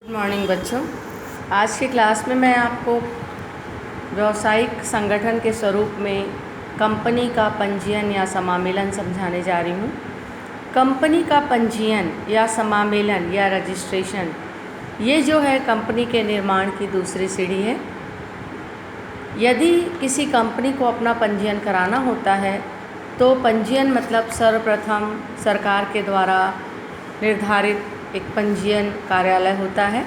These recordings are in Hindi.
गुड मॉर्निंग बच्चों। आज की क्लास में मैं आपको व्यावसायिक संगठन के स्वरूप में कंपनी का पंजीयन या समामेलन समझाने जा रही हूँ। कंपनी का पंजीयन या समामेलन या रजिस्ट्रेशन ये जो है कंपनी के निर्माण की दूसरी सीढ़ी है। यदि किसी कंपनी को अपना पंजीयन कराना होता है तो पंजीयन मतलब सर्वप्रथम सरकार के द्वारा निर्धारित एक पंजीयन कार्यालय होता है,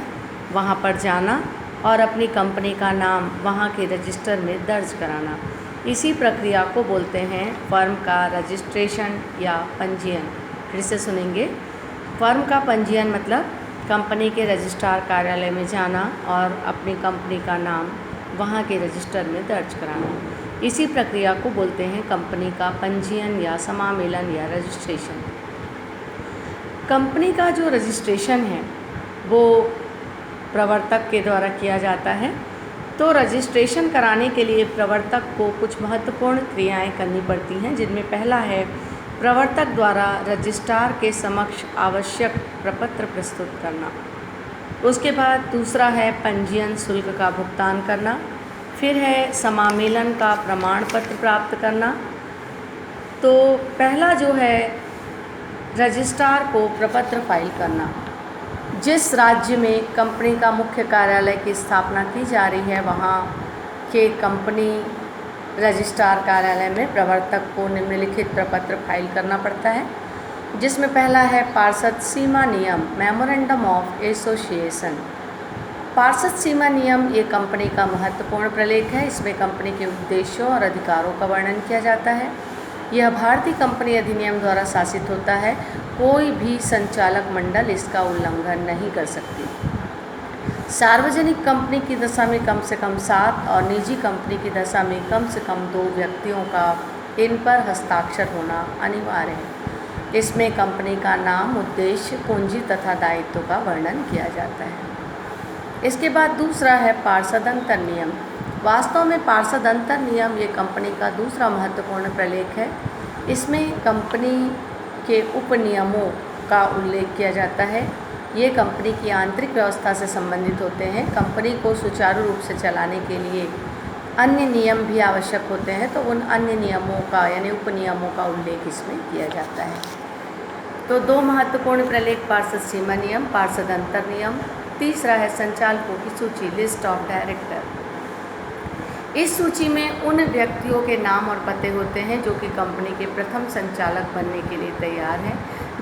वहाँ पर जाना और अपनी कंपनी का नाम वहाँ के रजिस्टर में दर्ज कराना। इसी प्रक्रिया को बोलते हैं फर्म का रजिस्ट्रेशन या पंजीयन। फिर से सुनेंगे। फर्म का पंजीयन मतलब कंपनी के रजिस्ट्रार कार्यालय में जाना और अपनी कंपनी का नाम वहाँ के रजिस्टर में दर्ज कराना। इसी प्रक्रिया को बोलते हैं कंपनी का पंजीयन या समामेलन या रजिस्ट्रेशन। कंपनी का जो रजिस्ट्रेशन है वो प्रवर्तक के द्वारा किया जाता है। तो रजिस्ट्रेशन कराने के लिए प्रवर्तक को कुछ महत्वपूर्ण क्रियाएं करनी पड़ती हैं, जिनमें पहला है प्रवर्तक द्वारा रजिस्ट्रार के समक्ष आवश्यक प्रपत्र प्रस्तुत करना। उसके बाद दूसरा है पंजीयन शुल्क का भुगतान करना। फिर है समामेलन का प्रमाण पत्र प्राप्त करना। तो पहला जो है रजिस्ट्रार को प्रपत्र फाइल करना। जिस राज्य में कंपनी का मुख्य कार्यालय की स्थापना की जा रही है वहाँ के कंपनी रजिस्ट्रार कार्यालय में प्रवर्तक को निम्नलिखित प्रपत्र फाइल करना पड़ता है, जिसमें पहला है पार्षद सीमा नियम मेमोरेंडम ऑफ एसोसिएशन। पार्षद सीमा नियम ये कंपनी का महत्वपूर्ण प्रलेख है। इसमें कंपनी के उद्देश्यों और अधिकारों का वर्णन किया जाता है। यह भारतीय कंपनी अधिनियम द्वारा शासित होता है। कोई भी संचालक मंडल इसका उल्लंघन नहीं कर सकती। सार्वजनिक कंपनी की दशा में कम से कम 7 और निजी कंपनी की दशा में कम से कम 2 व्यक्तियों का इन पर हस्ताक्षर होना अनिवार्य है। इसमें कंपनी का नाम, उद्देश्य, पूंजी तथा दायित्व का वर्णन किया जाता है। इसके बाद दूसरा है पार्षद अंतर नियम। वास्तव में पार्षद अंतर नियम ये कंपनी का दूसरा महत्वपूर्ण प्रलेख है। इसमें कंपनी के उपनियमों का उल्लेख किया जाता है। ये कंपनी की आंतरिक व्यवस्था से संबंधित होते हैं। कंपनी को सुचारू रूप से चलाने के लिए अन्य नियम भी आवश्यक होते हैं, तो उन अन्य नियमों का यानी उपनियमों का उल्लेख इसमें किया जाता है। तो 2 महत्वपूर्ण प्रलेख पार्षद सीमा नियम, पार्षद अंतर नियम। तीसरा है संचालकों की सूची, लिस्ट ऑफ डायरेक्टर। इस सूची में उन व्यक्तियों के नाम और पते होते हैं जो कि कंपनी के प्रथम संचालक बनने के लिए तैयार हैं,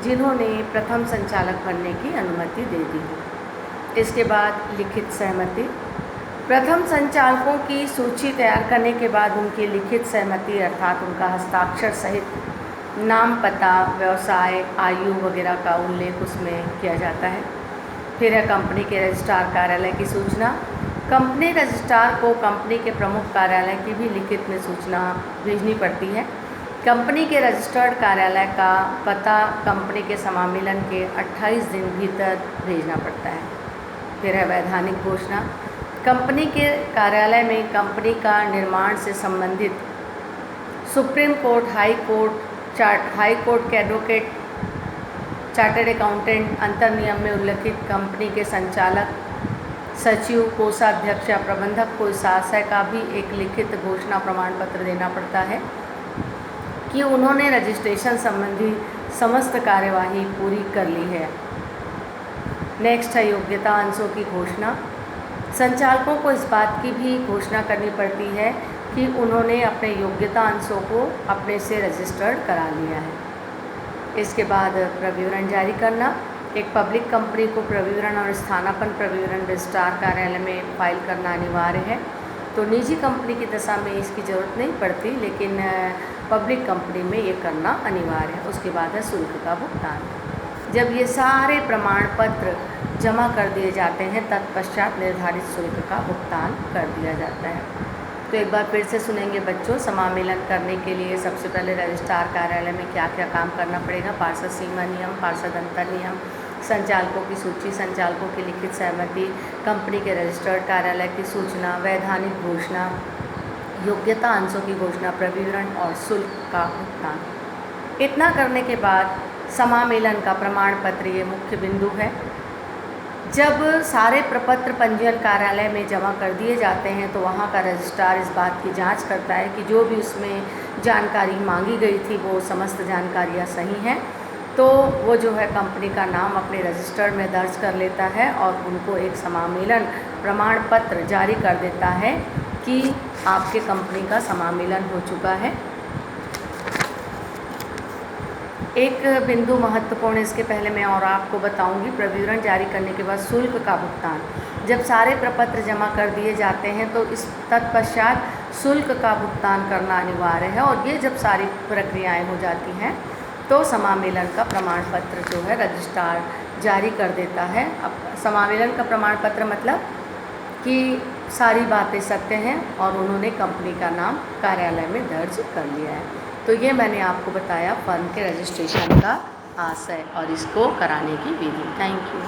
जिन्होंने प्रथम संचालक बनने की अनुमति दे दी है। इसके बाद लिखित सहमति। प्रथम संचालकों की सूची तैयार करने के बाद उनकी लिखित सहमति अर्थात उनका हस्ताक्षर सहित नाम, पता, व्यवसाय, आयु वगैरह का उल्लेख उसमें किया जाता है। फिर है कंपनी के रजिस्ट्रार कार्यालय की सूचना। कंपनी रजिस्ट्रार को कंपनी के प्रमुख कार्यालय की भी लिखित में सूचना भेजनी पड़ती है। कंपनी के रजिस्टर्ड कार्यालय का पता कंपनी के समामेलन के 28 दिन भीतर भेजना पड़ता है। फिर है वैधानिक घोषणा। कंपनी के कार्यालय में कंपनी का निर्माण से संबंधित सुप्रीम कोर्ट, हाई कोर्ट के एडवोकेट, चार्टर्ड अकाउंटेंट अंतर नियम में उल्लिखित कंपनी के संचालक, सचिव, कोषाध्यक्ष या प्रबंधक को इस आशय का भी एक लिखित घोषणा प्रमाण पत्र देना पड़ता है कि उन्होंने रजिस्ट्रेशन संबंधी समस्त कार्यवाही पूरी कर ली है। नेक्स्ट है योग्यता अंशों की घोषणा। संचालकों को इस बात की भी घोषणा करनी पड़ती है कि उन्होंने अपने योग्यता अंशों को अपने से रजिस्टर्ड करा लिया है। इसके बाद प्रविवरण जारी करना। एक पब्लिक कंपनी को प्रविवरण और स्थानापन्न प्रविवरण रजिस्ट्रार कार्यालय में फाइल करना अनिवार्य है। तो निजी कंपनी की दशा में इसकी ज़रूरत नहीं पड़ती, लेकिन पब्लिक कंपनी में ये करना अनिवार्य है। उसके बाद है शुल्क का भुगतान। जब ये सारे प्रमाण पत्र जमा कर दिए जाते हैं तत्पश्चात निर्धारित शुल्क का भुगतान कर दिया जाता है। तो एक बार फिर से सुनेंगे बच्चों। समामेलन करने के लिए सबसे पहले रजिस्ट्रार कार्यालय में क्या क्या काम करना पड़ेगा। पार्षद सीमा नियम, पार्षद अंतर नियम, संचालकों की सूची, संचालकों की लिखित सहमति, कंपनी के रजिस्टर्ड कार्यालय की सूचना, वैधानिक घोषणा, योग्यता अंशों की घोषणा, प्रविवरण और शुल्क का भुगतान। इतना करने के बाद समामेलन का प्रमाण पत्र ये मुख्य बिंदु है। जब सारे प्रपत्र पंजीयन कार्यालय में जमा कर दिए जाते हैं तो वहाँ का रजिस्ट्रार इस बात की जांच करता है कि जो भी उसमें जानकारी मांगी गई थी वो समस्त जानकारियाँ सही हैं। तो वो जो है कंपनी का नाम अपने रजिस्टर में दर्ज कर लेता है और उनको एक समामेलन प्रमाण पत्र जारी कर देता है कि आपके कंपनी का समामेलन हो चुका है। एक बिंदु महत्वपूर्ण, इसके पहले मैं और आपको बताऊंगी, प्रविवरण जारी करने के बाद शुल्क का भुगतान। जब सारे प्रपत्र जमा कर दिए जाते हैं तो इस तत्पश्चात शुल्क का भुगतान करना अनिवार्य है और ये जब सारी प्रक्रियाएं हो जाती हैं तो समामेलन का प्रमाण पत्र जो है रजिस्ट्रार जारी कर देता है। अब समामेलन का प्रमाण पत्र मतलब कि सारी बातें सत्य हैं और उन्होंने कंपनी का नाम कार्यालय में दर्ज कर लिया है। तो ये मैंने आपको बताया फर्म के रजिस्ट्रेशन का आशय और इसको कराने की विधि। Thank you.